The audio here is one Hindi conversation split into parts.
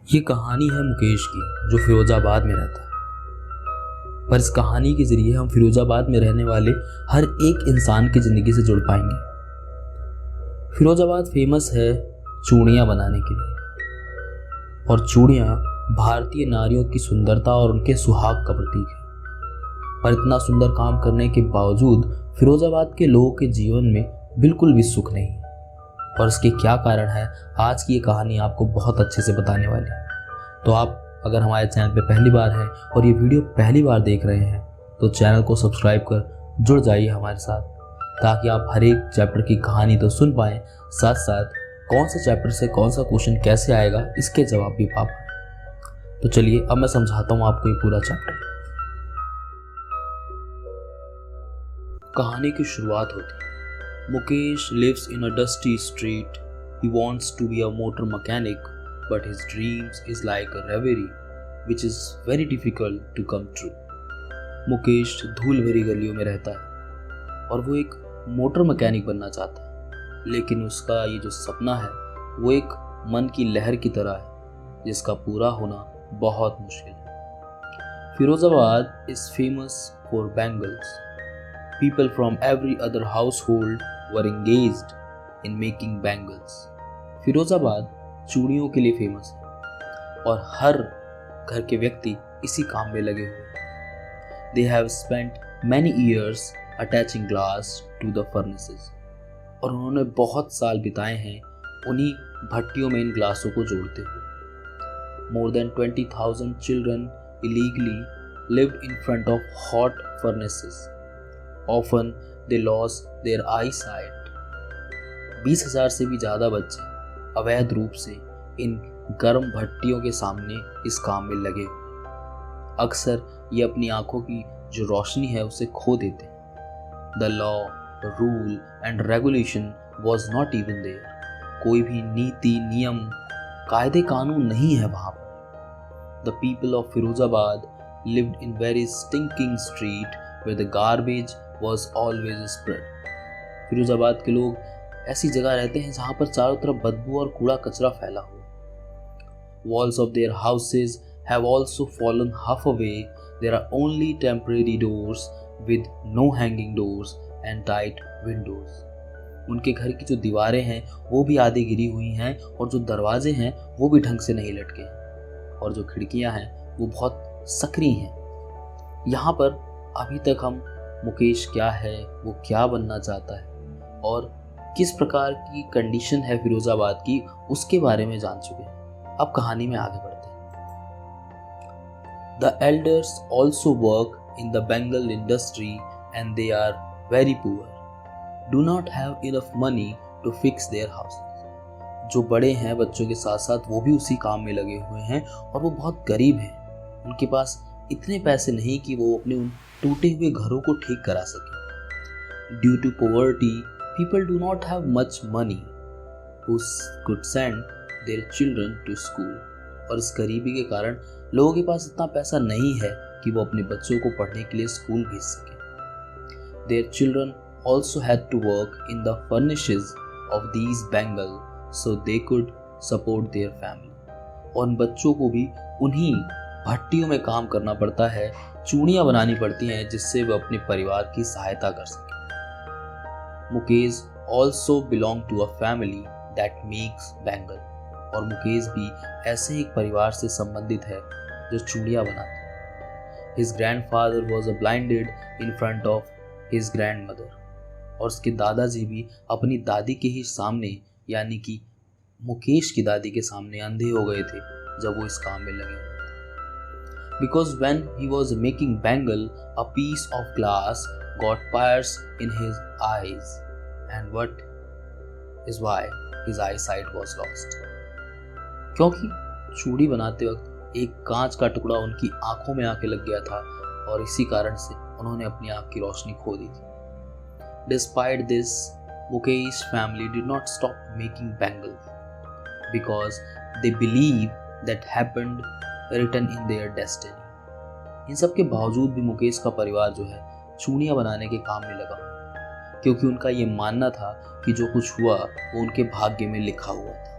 ये कहानी है मुकेश की, जो फिरोजाबाद में रहता है। पर इस कहानी के जरिए हम फिरोजाबाद में रहने वाले हर एक इंसान की ज़िंदगी से जुड़ पाएंगे। फिरोजाबाद फेमस है चूड़ियाँ बनाने के लिए, और चूड़ियाँ भारतीय नारियों की सुंदरता और उनके सुहाग का प्रतीक है। पर इतना सुंदर काम करने के बावजूद फिरोजाबाद के लोगों के जीवन में बिल्कुल भी सुख नहीं, और इसके क्या कारण है, आज की ये कहानी आपको बहुत अच्छे से बताने वाली है। तो आप अगर हमारे चैनल पे पहली बार हैं और ये वीडियो पहली बार देख रहे हैं तो चैनल को सब्सक्राइब कर जुड़ जाइए हमारे साथ, ताकि आप हर एक चैप्टर की कहानी तो सुन पाएँ, साथ साथ कौन से चैप्टर से कौन सा क्वेश्चन कैसे आएगा इसके जवाब भी पा पाएँ। तो चलिए अब मैं समझाता हूँ आपको ये पूरा चैप्टर। कहानी की शुरुआत होती है। Mukesh lives in a dusty street. He wants to be a motor mechanic, but his dreams is like a reverie, which is very difficult to come true. Mukesh धूल भरी गलियों में रहता है और वो एक मोटर मैकेनिक बनना चाहता है, लेकिन उसका ये जो सपना है वो एक मन की लहर की तरह है, जिसका पूरा होना बहुत मुश्किल है। Firozabad is famous for bangles. People from every other household were engaged in making bangles. Firozabad चूड़ियों के लिए फेमस है और हर घर के व्यक्ति इसी काम में लगे हुए हैं। They have spent many years attaching glass to the furnaces. और उन्होंने बहुत साल बिताए हैं उन्हीं भट्टियों में इन ग्लासों को जोड़ते हुए। More than 20,000 children illegally lived in front of hot furnaces. Often they lost their eyesight. 20,000 से भी ज़्यादा बच्चे अवैध रूप से इन गर्म भट्टियों के सामने इस काम में लगे हुए। अक्सर ये अपनी आंखों की जो रोशनी है उसे खो देते हैं। The law, rule and regulation was not even there. कोई भी नीति, नियम, कायदे कानून नहीं है वहाँ पर। The people of Firozabad lived in very stinking street where the garbage was always spread. Firozabad के लोग ऐसी जगह रहते हैं जहाँ पर चारों तरफ बदबू और कूड़ा कचरा फैला हुआ। Walls of their houses have also fallen half away. There are only temporary doors with no hanging doors and tight windows. उनके घर की जो दीवारें हैं वो भी आधी गिरी हुई हैं, और जो दरवाजे हैं वो भी ढंग से नहीं लटके हैं, और जो खिड़कियां हैं वो बहुत सकरी हैं। यहाँ पर अभी तक हम मुकेश क्या है, वो क्या बनना चाहता है और किस प्रकार की कंडीशन है फिरोजाबाद की, उसके बारे में जान चुके हैं। अब कहानी में आगे बढ़ते हैं। The elders also work in the Bengal industry and they are very poor. Do not have enough money to fix their houses. जो बड़े हैं बच्चों के साथ साथ वो भी उसी काम में लगे हुए हैं और वो बहुत गरीब हैं। उनके पास इतने पैसे नहीं कि वो अपने उन टूटे हुए घरों को ठीक करा सके। Due to poverty, people do not have much money who could send their children to school. और इस गरीबी के कारण लोगों के पास इतना पैसा नहीं है कि वो अपने बच्चों को पढ़ने के लिए स्कूल भेज सके। Their children also had to work in the furnaces of these bangles so they could support their family. और उन बच्चों को भी उन्हीं भट्टियों में काम करना पड़ता है, चूड़ियाँ बनानी पड़ती हैं, जिससे वे अपने परिवार की सहायता कर सकें। Mukesh also belong to a family that makes bangle. और मुकेश भी ऐसे ही एक परिवार से संबंधित है जो चूड़ियाँ बनाते हैं। His grandfather was blinded in front of his grandmother. और उसके दादाजी भी अपनी दादी के ही सामने, यानी कि मुकेश की दादी के सामने अंधे हो गए थे जब वो इस काम में लगे हुए थे। Because when he was making bangle, a piece of glass got pierced in his eyes, and what is why his eyesight was lost. क्योंकि चूड़ी बनाते वक्त एक कांच का टुकड़ा उनकी आंखों में आके लग गया था, और इसी कारण से उन्होंने अपनी आंख की रोशनी खो दी थी। Despite this, Mukesh's family did not stop making bangles because they believe that happened written in their destiny. इन सब के बावजूद भी मुकेश का परिवार जो है चूड़ियाँ बनाने के काम में लगा, क्योंकि उनका ये मानना था कि जो कुछ हुआ वो उनके भाग्य में लिखा हुआ था।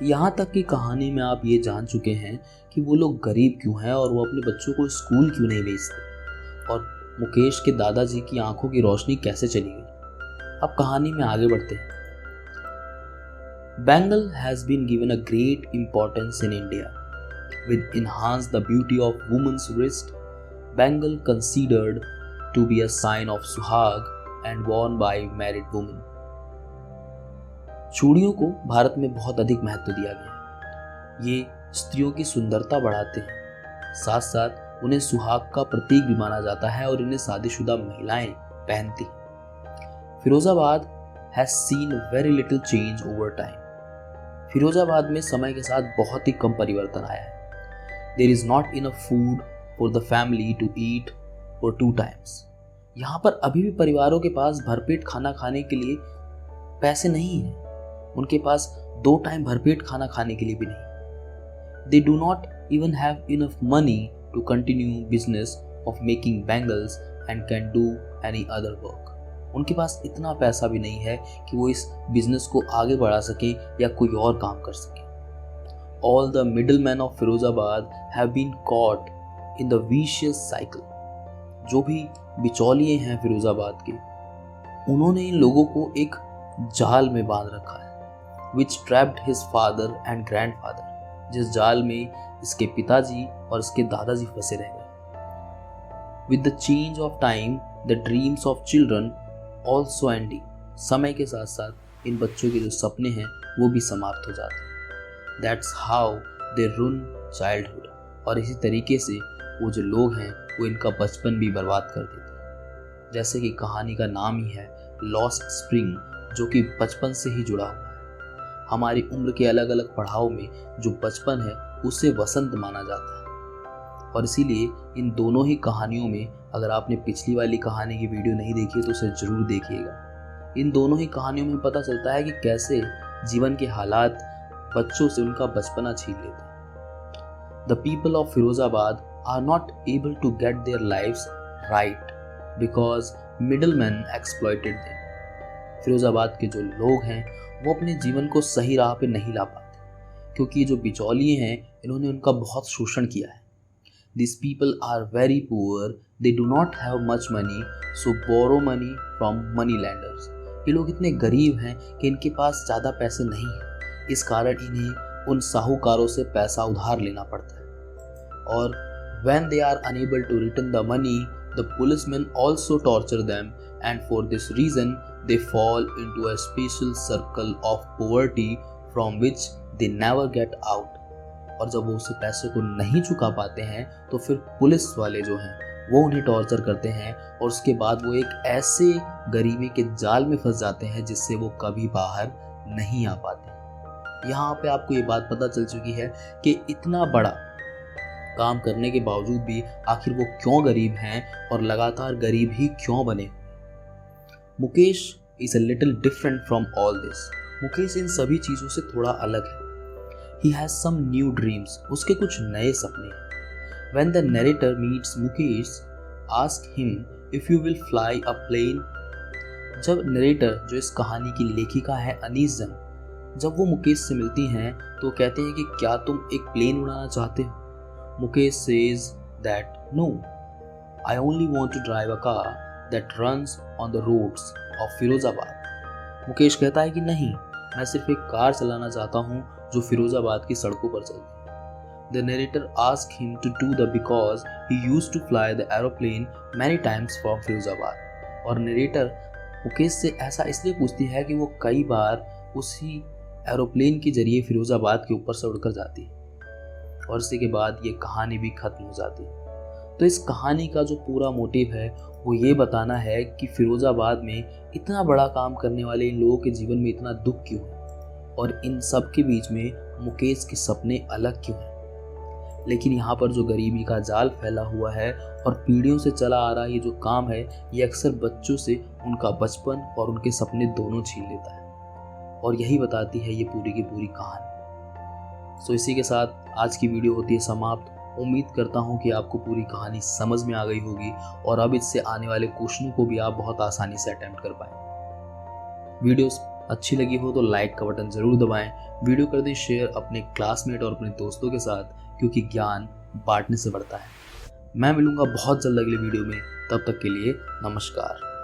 यहाँ तक कि कहानी में आप ये जान चुके हैं कि वो लोग गरीब क्यों हैं और वो अपने बच्चों को स्कूल क्यों नहीं भेजते, और मुकेश के दादाजी की आंखों की रोशनी कैसे चली गई। अब कहानी में आगे बढ़ते हैं। Bengal has been given a great importance in India. With enhanced the beauty of woman's wrist, Bengal considered to be a sign of सुहाग and worn by married women. चूड़ियों को भारत में बहुत अधिक महत्व दिया गया है। ये स्त्रियों की सुंदरता बढ़ाते हैं, साथ साथ उन्हें सुहाग का प्रतीक भी माना जाता है और इन्हें शादीशुदा महिलाएं पहनती हैं। Firozabad has seen very little change over time. Firozabad में समय के साथ बहुत ही कम परिवर्तन आया है। There is not enough food for the family to eat for 2 times. यहाँ पर अभी भी परिवारों के पास भरपेट खाना खाने के लिए पैसे नहीं हैं। उनके पास 2 टाइम भरपेट खाना खाने के लिए भी नहीं। They do not even have enough money to continue business of making bangles and can do any other work. उनके पास इतना पैसा भी नहीं है कि वो इस बिजनेस को आगे बढ़ा सके या कोई और काम कर सके। All the middlemen of Firozabad have been caught in the vicious cycle. जो भी बिचौलिए हैं फिरोजाबाद के, उन्होंने इन लोगों को एक जाल में बांध रखा है, which trapped his father and grandfather. जिस जाल में इसके पिताजी और इसके दादाजी फंसे रह गए। With the change of time, the dreams of children also ending. समय के साथ साथ इन बच्चों के जो सपने हैं वो भी समाप्त हो जाते हैं। That's how they ruin childhood. और इसी तरीके से वो जो लोग हैं वो इनका बचपन भी बर्बाद कर देते हैं। जैसे कि कहानी का नाम ही है लॉस्ट स्प्रिंग, जो कि बचपन से ही जुड़ा हुआ है। हमारी उम्र के अलग अलग पड़ाव में जो बचपन है उसे वसंत माना जाता है। और इसीलिए इन दोनों ही कहानियों में, अगर आपने पिछली वाली कहानी की वीडियो नहीं देखी है तो उसे जरूर देखिएगा। इन दोनों ही कहानियों में पता चलता है कि कैसे जीवन के हालात बच्चों से उनका बचपना छीन लेते हैं। The people of Firozabad are not able to get their lives right because middleman exploited them. Firozabad के जो लोग हैं वो अपने जीवन को सही राह पे नहीं ला पाते, क्योंकि ये जो बिचौलिए हैं इन्होंने उनका बहुत शोषण किया है। These people are very poor. They do not have much money, so borrow money from money lenders. ये लोग इतने गरीब हैं कि इनके पास ज़्यादा पैसे नहीं हैं, इस कारण इन्हें उन साहूकारों से पैसा उधार लेना पड़ता है। और when they are unable to return the money, the policemen also torture them, and for this reason they fall into a special circle of poverty from which they never get out. और जब वो उस पैसे को नहीं चुका पाते हैं तो फिर पुलिस वाले जो हैं वो उन्हें टॉर्चर करते हैं और उसके बाद वो एक ऐसे गरीबी के जाल में फंस जाते हैं जिससे वो कभी बाहर नहीं आ पाते। यहाँ पे आपको ये बात पता चल चुकी है कि इतना बड़ा काम करने के बावजूद भी आखिर वो क्यों गरीब हैं और लगातार गरीब ही क्यों बने। Mukesh is a little different from all this. Mukesh इन सभी चीज़ों से थोड़ा अलग है। He has some new dreams. उसके कुछ नए सपने हैं। When the narrator meets Mukesh, ask him if you will fly a plane. जब नरेटर, जो इस कहानी की लेखिका है अनीस जंग, जब वो मुकेश से मिलती हैं तो कहते हैं कि क्या तुम एक प्लेन उड़ाना चाहते हो। Mukesh says that no, I only want to drive a car that runs on the roads of Firozabad. Mukesh कहता है कि नहीं, मैं सिर्फ एक कार चलाना चाहता हूँ जो फिरोजाबाद की सड़कों पर चलती है। The narrator asked him to do that because he used to fly the aeroplane many times from Firozabad. और नरेटर मुकेश से ऐसा इसलिए पूछती है कि वो कई बार उसी एरोप्लेन के जरिए फिरोजाबाद के ऊपर से उड़कर जाती है। और इसी के बाद ये कहानी भी खत्म हो जाती है। तो इस कहानी का जो पूरा मोटिव है वो ये बताना है कि फिरोजाबाद में इतना बड़ा काम करने वाले इन लोगों के जीवन में इतना दुख क्यों है और इन सब के बीच में मुकेश के सपने अलग क्यों हैं। लेकिन यहाँ पर जो गरीबी का जाल फैला हुआ है और पीढ़ियों से चला आ रहा ये जो काम है, ये अक्सर बच्चों से उनका बचपन और उनके सपने दोनों छीन लेता है। और यही बताती है ये पूरी की पूरी कहानी। सो इसी के साथ आज की वीडियो होती है समाप्त। उम्मीद करता हूँ कि आपको पूरी कहानी समझ में आ गई होगी और अब इससे आने वाले क्वेश्चनों को भी आप बहुत आसानी से अटेम्प्ट कर पाएंगे। वीडियोस अच्छी लगी हो तो लाइक का बटन ज़रूर दबाएं, वीडियो कर दें शेयर अपने क्लासमेट और अपने दोस्तों के साथ, क्योंकि ज्ञान बांटने से बढ़ता है। मैं मिलूंगा बहुत जल्द अगले वीडियो में, तब तक के लिए नमस्कार।